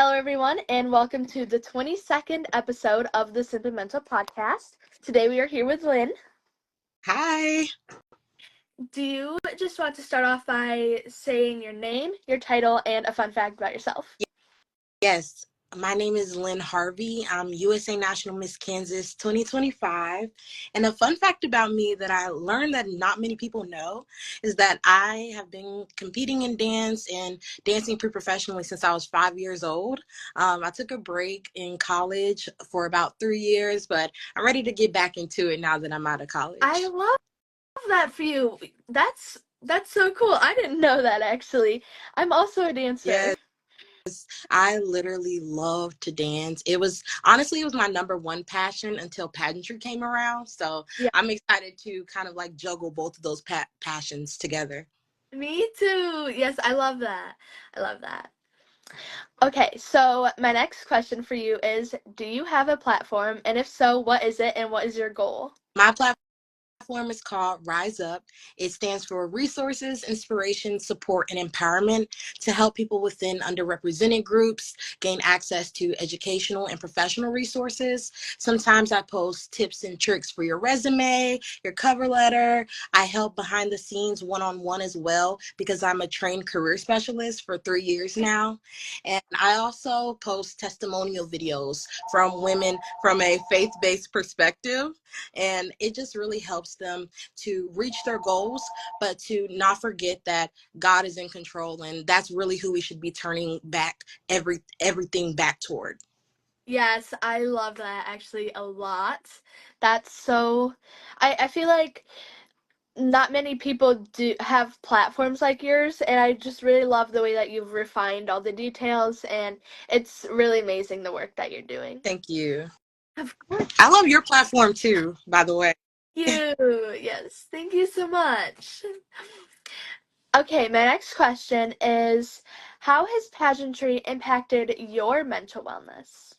Hello, everyone, and welcome to the 22nd episode of the Simply Mental podcast. Today we are here with Lynne. Hi. Do you just want to start off by saying your name, your title, and a fun fact about yourself? Yes, my name is Lynne Harvey. I'm USA National Miss Kansas 2025. And a fun fact about me that I learned that not many people know is that I have been competing in dance and dancing pre-professionally since I was 5 years old. I took a break in college for about 3 years, but I'm ready to get back into it now that I'm out of I college. love that for you. That's so cool. I didn't know that actually. I'm also a dancer. Yes. I literally love to dance. It was my number one passion until pageantry came around. So Yeah, I'm excited to kind of like juggle both of those passions together. me too. Yes, I love that. I love that. Okay, so my next question for you is, do you have a platform? And if so, what is it and what is your goal? My platform is called Rise Up. It stands for Resources, Inspiration, Support, and Empowerment to help people within underrepresented groups gain access to educational and professional resources. Sometimes I post tips and tricks for your resume, your cover letter. I help behind the scenes one-on-one as well because I'm a trained career specialist for 3 years now. And I also post testimonial videos from women from a faith-based perspective, and it just really helps them to reach their goals, but to not forget that God is in control, and that's really who we should be turning back everything back toward. Yes, I love that actually a lot. That's so I feel like not many people do have platforms like yours, and I just really love the way that you've refined all the details, and it's really amazing the work that you're doing. Thank you. Of course. I love your platform too, by the way. You. Yes, thank you so much. Okay, my next question is, how has pageantry impacted your mental wellness?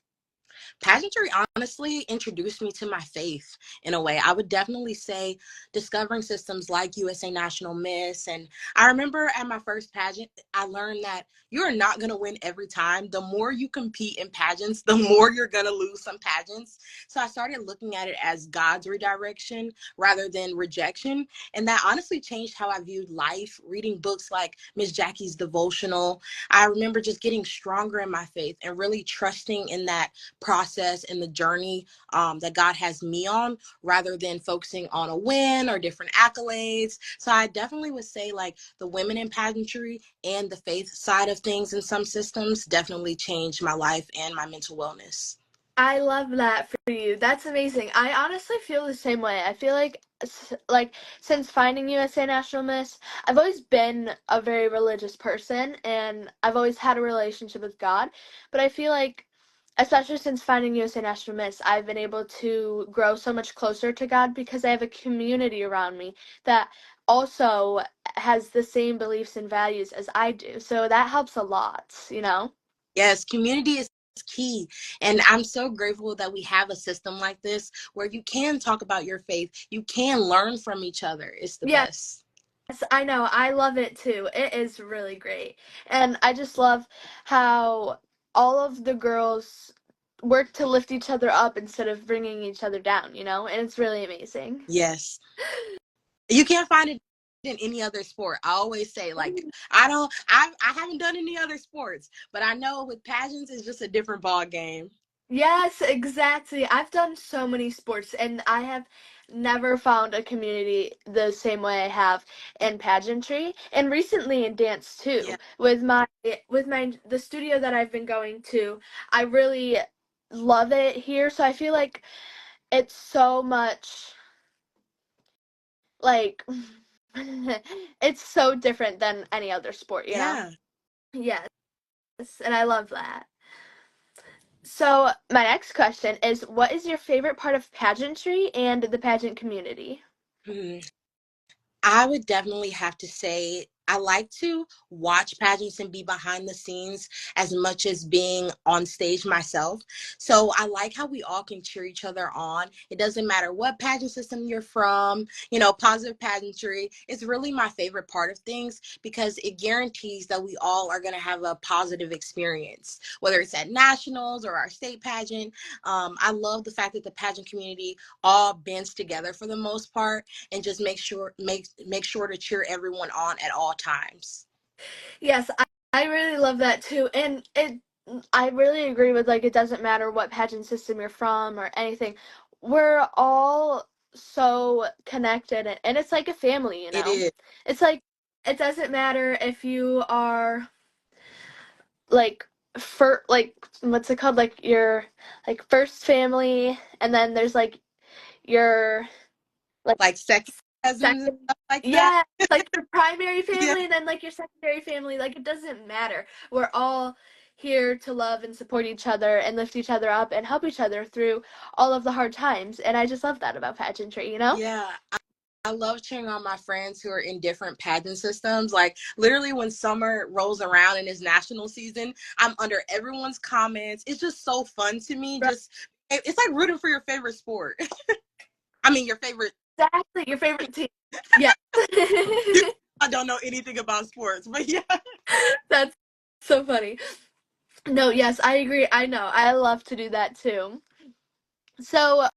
Pageantry honestly introduced me to my faith in a way. I would definitely say discovering systems like USA National Miss. And I remember at my first pageant, I learned that you're not going to win every time. The more you compete in pageants, the more you're going to lose some pageants. So I started looking at it as God's redirection rather than rejection. And that honestly changed how I viewed life. Reading books like Miss Jackie's devotional, I remember just getting stronger in my faith and really trusting in that process and the journey that God has me on, rather than focusing on a win or different accolades. So I definitely would say like the women in pageantry and the faith side of things in some systems definitely changed my life and my mental wellness. I love that for you. That's amazing. I honestly feel the same way. I feel like like since finding USA National Miss, I've always been a very religious person and I've always had a relationship with God, but I feel like especially since finding USA National Miss, I've been able to grow so much closer to God because I have a community around me that also has the same beliefs and values as I do. So that helps a lot, you know? Yes, community is key. And I'm so grateful that we have a system like this where you can talk about your faith, you can learn from each other. It's the Yeah. best. Yes, I know. I love it too. It is really great. And I just love how all of the girls work to lift each other up instead of bringing each other down, you know? And it's really amazing. Yes. You can't find it in any other sport. I always say like I haven't done any other sports, but I know with pageants it's just a different ball game. Yes, exactly. I've done so many sports and I have never found a community the same way I have in pageantry and recently in dance Yeah. too. With my the studio that I've been going to, I really love it here, so I feel like it's so much like it's so different than any other sport, you know? Yeah. Yes, and I love that. So, my next question is, what is your favorite part of pageantry and the pageant community? Mhm. I would definitely have to say I like to watch pageants and be behind the scenes as much as being on stage myself. So I like how we all can cheer each other on. It doesn't matter what pageant system you're from, you know, positive pageantry is really my favorite part of things because it guarantees that we all are going to have a positive experience, whether it's at nationals or our state pageant. I love the fact that the pageant community all bends together for the most part and just make sure to cheer everyone on at all times. Yes, I really love that too. And I really agree with like it doesn't matter what pageant system you're from or anything. We're all so connected and it's like a family, you It know. is It's like it doesn't matter if you are like for like what's it called? Like your like first family and then there's like your like like second cousins and second, stuff like that. yeah, like your primary Yeah, family and then like your secondary family. Like it doesn't matter. We're all here to love and support each other and lift each other up and help each other through all of the hard times. And I just love that about pageantry, you know? yeah. I love cheering on my friends who are in different pageant systems. Like literally when summer rolls around and it's national season, I'm under everyone's comments. It's just so fun to me. Right. Just it's like rooting for your favorite sport. I mean your favorite. Exactly, your favorite team. Yeah. I don't know anything about sports, but yeah. That's so funny. No, yes, I agree. I know. I love to do that too. So,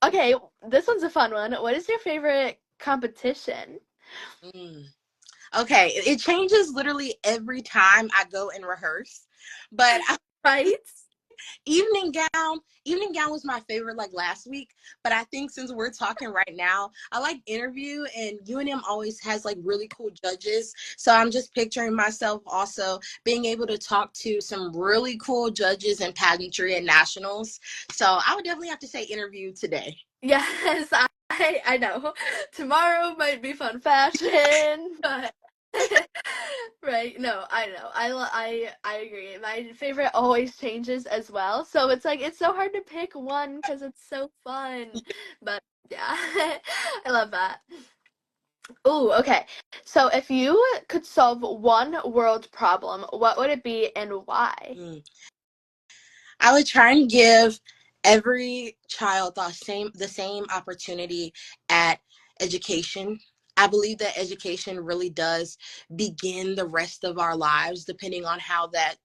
okay, this one's a fun one. What is your favorite competition? Mm. Okay, it changes literally every time I go and rehearse. But Right? evening gown was my favorite like last week, but I think since we're talking right now, I like interview, and UNM always has like really cool judges, so I'm just picturing myself also being able to talk to some really cool judges in pageantry and nationals. So I would definitely have to say interview today. Yes, I know. Tomorrow might be fun fashion, but right. No, I know. I agree. My favorite always changes as well. So it's like it's so hard to pick one because it's so fun. But yeah, I love that. Ooh, okay. So if you could solve one world problem, what would it be and why? Mm. I would try and give every child the same opportunity at education. I believe that education really does begin the rest of our lives, depending on how that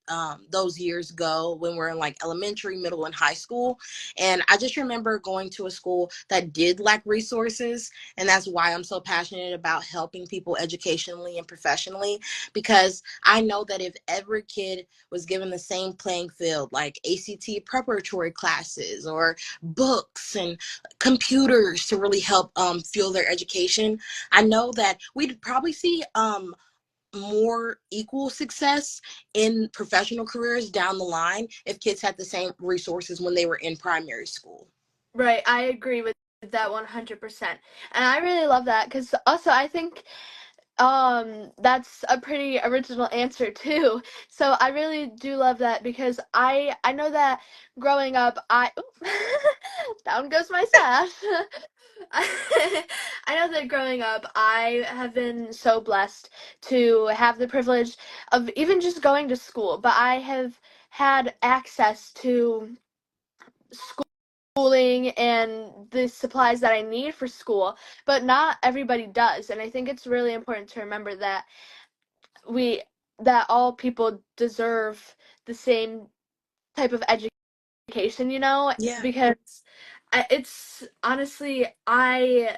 those years go when we're in like elementary, middle, and high school. And I just remember going to a school that did lack resources, and that's why I'm so passionate about helping people educationally and professionally, because I know that if every kid was given the same playing field, like ACT preparatory classes or books and computers to really help fuel their education, I know that we'd probably see more equal success in professional careers down the line if kids had the same resources when they were in primary school. Right, I agree with that 100%. And I really love that because also I think that's a pretty original answer too. So I really do love that because I know that growing up down goes my sash. I know that growing up I have been so blessed to have the privilege of even just going to school, but I have had access to schooling and the supplies that I need for school, but not everybody does. And I think it's really important to remember that we that all people deserve the same type of education, you know, Yeah, because it's honestly I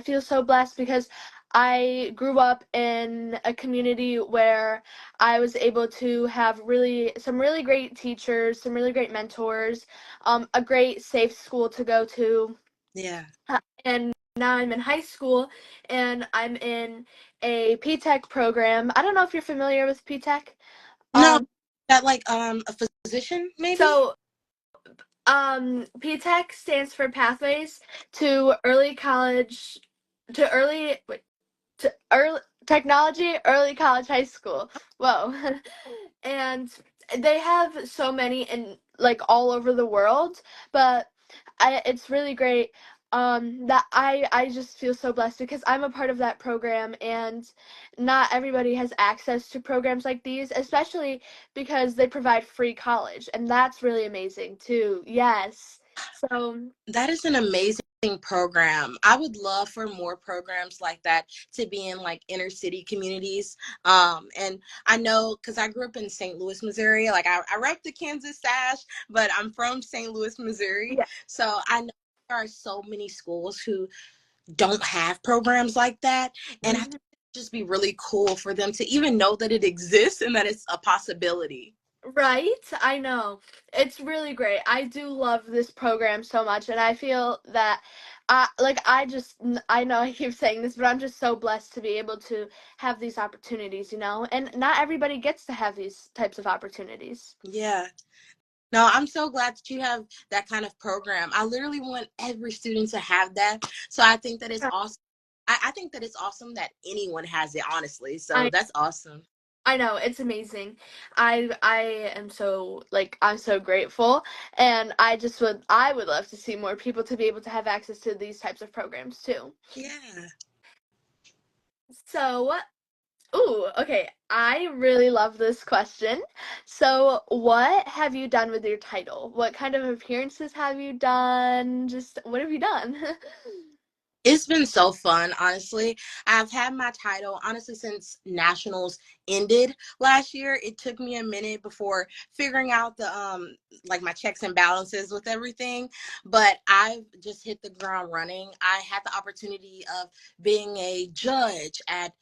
feel so blessed because I grew up in a community where I was able to have some really great teachers, some really great mentors, a great safe school to go to, yeah. and now I'm in high school and I'm in a P-Tech program. I don't know if you're familiar with P-Tech. No, Um, that like a physician maybe. so P-Tech stands for Pathways to Early College to Early wait, to Early Technology Early College High School. Whoa. And they have so many in like all over the world, but it's really great. that I just feel so blessed because I'm a part of that program, and not everybody has access to programs like these, especially because they provide free college, and that's really amazing too. Yes. So, That is an amazing program. I would love for more programs like that to be in like inner city communities. And I know because I grew up in St. Louis, Missouri. Like I rep the Kansas sash, but I'm from St. Louis, Missouri. yeah. So I know there are so many schools who don't have programs like that. And I think Mhm. it'd just be really cool for them to even know that it exists and that it's a possibility. Right? I know. It's really great. I do love this program so much, and I feel that I know I keep saying this, but I'm just so blessed to be able to have these opportunities, you know? And not everybody gets to have these types of opportunities. Yeah. No, I'm so glad that you have that kind of program. I literally want every student to have that. So I think that it's awesome. I think that it's awesome that anyone has it, honestly. So I that's awesome. I know, it's amazing. I am so I'm so grateful, and I would love to see more people to be able to have access to these types of programs too. Yeah. So, ooh, okay. I really love this question. So, what have you done with your title? What kind of appearances have you done? Just what have you done? It's been so fun, honestly. I've had my title, honestly, since nationals ended last year. It took me a minute before figuring out the like my checks and balances with everything, but I've just hit the ground running. I had the opportunity of being a judge at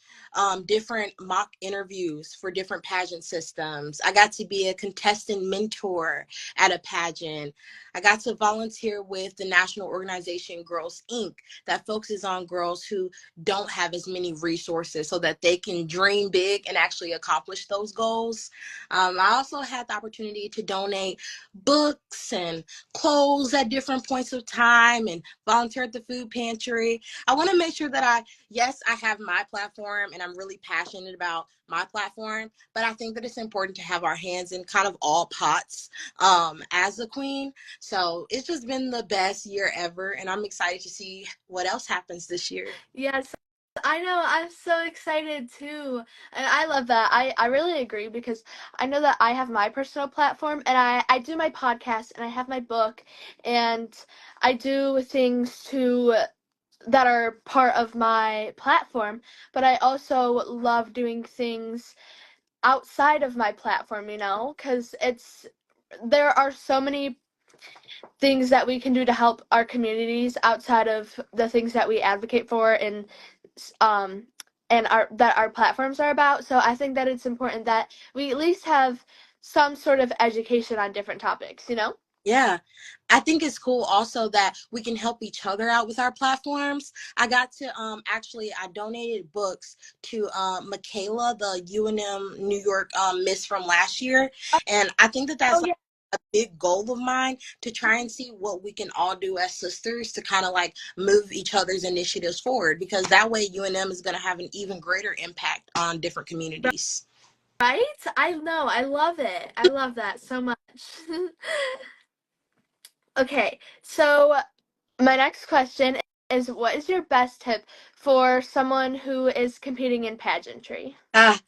different mock interviews for different pageant systems. I got to be a contestant mentor at a pageant. I got to volunteer with the national organization Girls Inc. that focuses on girls who don't have as many resources so that they can dream big and actually accomplish those goals. I also had the opportunity to donate books and clothes at different points of time and volunteer at the food pantry. I want to make sure that yes, I have my platform and I'm really passionate about my platform, but I think that it's important to have our hands in kind of all pots as a queen. So it's just been the best year ever, and I'm excited to see what else happens this year. Yes, I know. I'm so excited too. And I love that. I really agree because I know that I have my personal platform, and I do my podcast, and I have my book, and I do things that are part of my platform, but I also love doing things outside of my platform, you know, because there are so many things that we can do to help our communities outside of the things that we advocate for um and our platforms are about. So I think that it's important that we at least have some sort of education on different topics, you know? Yeah. I think it's cool also that we can help each other out with our platforms. I got to actually I donated books to Michaela, the UNM New York Miss from last year, and I think that Oh that's like yeah. a big goal of mine to try and see what we can all do as sisters to kind of like move each other's initiatives forward, because that way UNM is going to have an even greater impact on different communities. Right? I know. I love it. I love that so much. Okay. So my next question is, what is your best tip for someone who is competing in pageantry? Ah,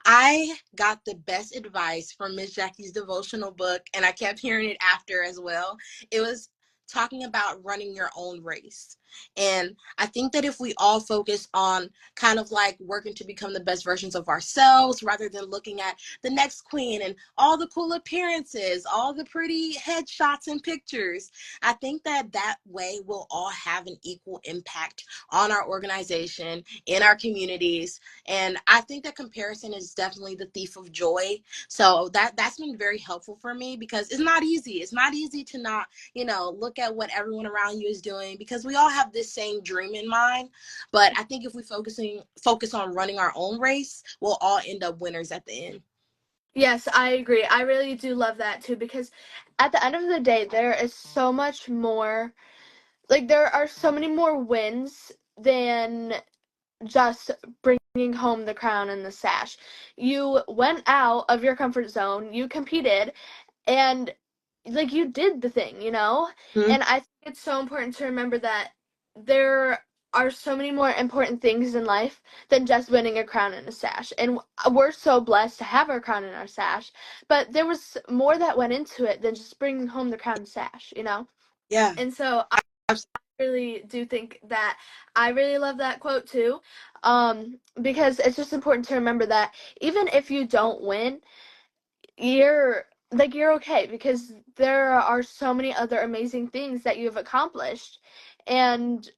I got the best advice from Miss Jackie's devotional book, and I kept hearing it after as well. It was talking about running your own race. And I think that if we all focus on kind of like working to become the best versions of ourselves rather than looking at the next queen and all the cool appearances, all the pretty headshots and pictures, I think that that way we'll all have an equal impact on our organization, in our communities, and I think that comparison is definitely the thief of joy. So that's been very helpful for me, because it's not easy. It's not easy to not, look at what everyone around you is doing, because we all have this same dream in mind. But I think if we focus on running our own race, we'll all end up winners at the end. Yes, I agree. I really do love that too because at the end of the day, there is so much more, there are so many more wins than just bringing home the crown and the sash. You went out of your comfort zone, you competed, and like you did the thing, you know? Hmm. And I think it's so important to remember that there are so many more important things in life than just winning a crown and a sash. And we're so blessed to have our crown and our sash, but there was more that went into it than just bringing home the crown and sash, you know? Yeah. And so I really do think that I really love that quote too, because it's just important to remember that even if you don't win, you're you're okay because there are so many other amazing things that you've accomplished, and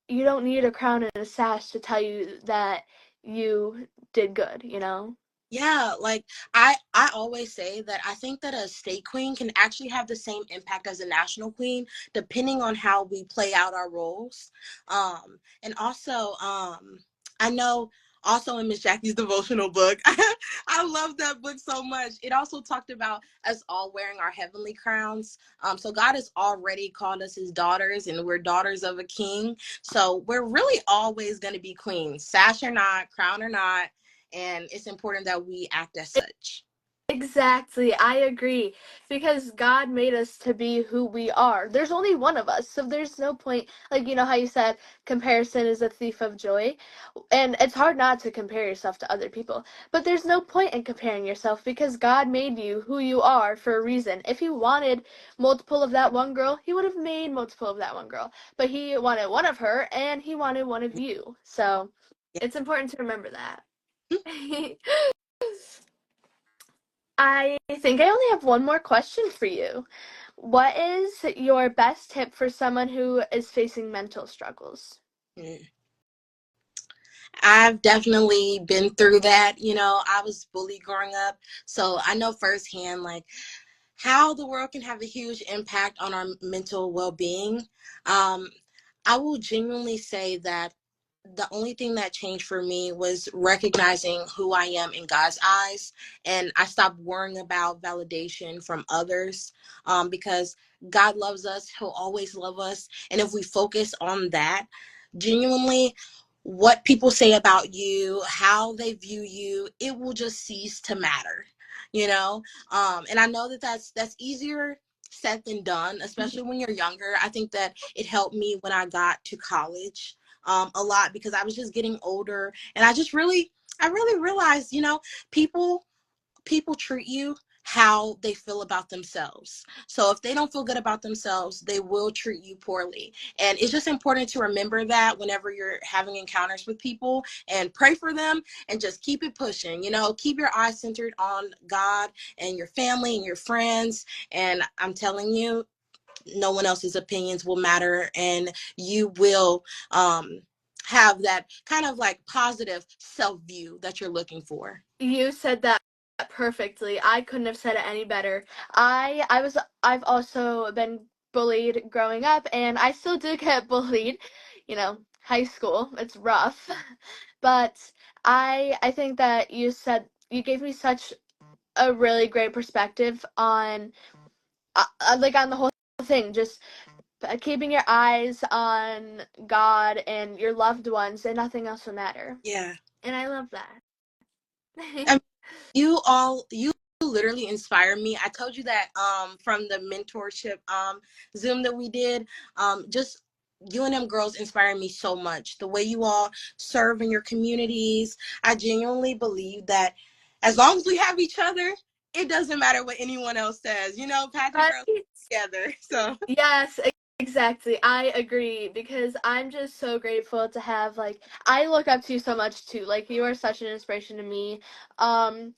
you don't need a crown and a sash to tell you that you did good, you know? Yeah, like I always say that I think that a state queen can actually have the same impact as a national queen depending on how we play out our roles. And also I know also in Miss Jackie's devotional book, I love that book so much. It also talked about us all wearing our heavenly crowns. So God has already called us his daughters, and we're daughters of a king. So we're really always going to be queens, sash or not, crown or not, and it's important that we act as such. Exactly, I agree. Because God made us to be who we are. There's only one of us, so there's no point. Like, you know how you said comparison is a thief of joy? And it's hard not to compare yourself to other people. But there's no point in comparing yourself because God made you who you are for a reason. If he wanted multiple of that one girl, he would have made multiple of that one girl. But he wanted one of her, and he wanted one of you. So it's important to remember that. I think I only have one more question for you. What is your best tip for someone who is facing mental struggles? Mm. I've definitely been through that. I was bullied growing up, so I know firsthand like how the world can have a huge impact on our mental well-being. Um, I will genuinely say that the only thing that changed for me was recognizing who I am in God's eyes. And I stopped worrying about validation from others, because God loves us. He'll always love us. And if we focus on that, genuinely, what people say about you, how they view you, it will just cease to matter, you know? And I know that that's easier said than done, especially when you're younger. I think that it helped me when I got to college, a lot, because I was just getting older, and I really realized, people treat you how they feel about themselves. So if they don't feel good about themselves, they will treat you poorly. And it's just important to remember that whenever you're having encounters with people, and pray for them and just keep it pushing. Keep your eyes centered on God and your family and your friends. And I'm telling you, no one else's opinions will matter, and you will have that kind of like positive self view that you're looking for. You said that perfectly. I couldn't have said it any better. I've also been bullied growing up, and I still do get bullied, high school. It's rough. But I think that you gave me such a really great perspective on on the whole thing, just keeping your eyes on God and your loved ones, and nothing else will matter. Yeah. And I love that. I mean, you literally inspire me. I told you that from the mentorship Zoom that we did. Just you and them girls inspire me so much. The way you all serve in your communities. I genuinely believe that as long as we have each other, it doesn't matter what anyone else says. Pageant girls Right? together. So Yes, exactly. I agree because I'm just so grateful to have I look up to you so much too. Like you are such an inspiration to me. And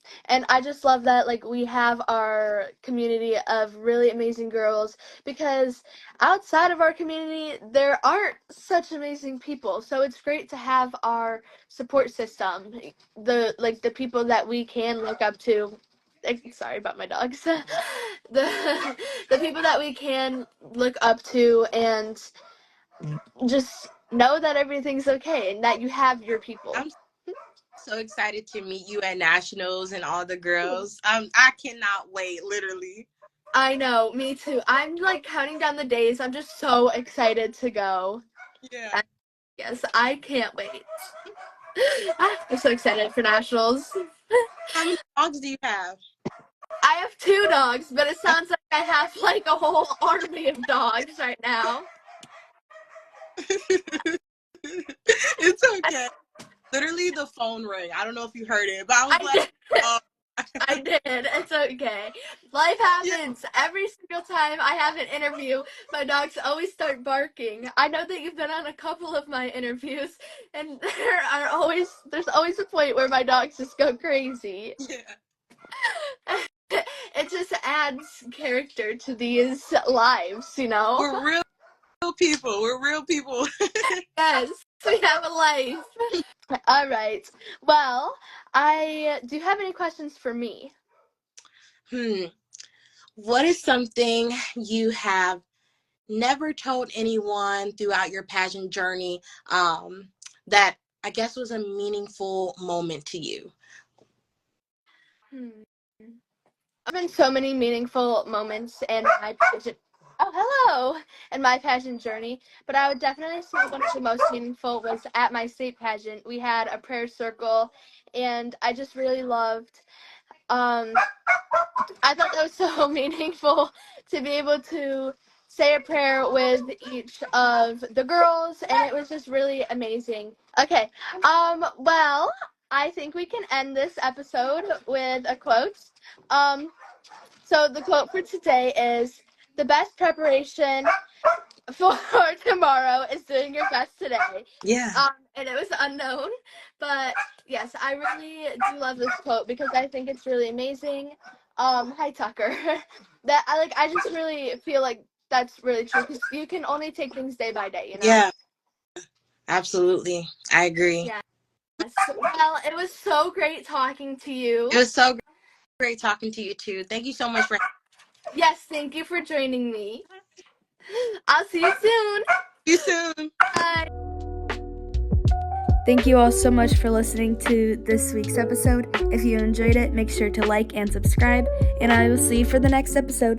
I just love that we have our community of really amazing girls because outside of our community there aren't such amazing people. So it's great to have our support system. The people that we can look up to. Sorry about my dogs. The people that we can look up to and just know that everything's okay and that you have your people. I'm so excited to meet you at nationals and all the girls. I cannot wait, literally. I know, me too. I'm counting down the days. I'm just so excited to go. Yeah. And yes, I can't wait. I'm so excited for nationals. How many dogs do you have? I have two dogs, but it sounds like I have like a whole army of dogs right now. It's okay. Literally, the phone rang. I don't know if you heard it, but I was I like, did. oh. I did. It's okay. Life happens. Every single time I have an interview, my dogs always start barking. I know that you've been on a couple of my interviews, and there's always a point where my dogs just go crazy. Yeah. It just adds character to these lives, you know? We're real people. We're real people. Yes, we have a life. All right. Well, do you have any questions for me? What is something you have never told anyone throughout your pageant journey that I guess was a meaningful moment to you? Hmm. I've been so many meaningful moments in my pageant. Oh, hello! In my pageant journey, but I would definitely say one of the most meaningful was at my state pageant. We had a prayer circle, and I just really loved. Um, I thought that was so meaningful to be able to say a prayer with each of the girls, and it was just really amazing. Okay, well, I think we can end this episode with a quote. So the quote for today is, "The best preparation for tomorrow is doing your best today." Yeah. And it was unknown, but yes, I really do love this quote because I think it's really amazing. Hi Tucker. I just really feel like that's really true because you can only take things day by day, you know? Yeah, absolutely. I agree. Yes. Well, it was so great talking to you. It was so great talking to you too. Thank you so much for Yes, thank you for joining me. I'll see you soon. See you soon. Bye. Thank you all so much for listening to this week's episode. If you enjoyed it, make sure to like and subscribe, and I will see you for the next episode.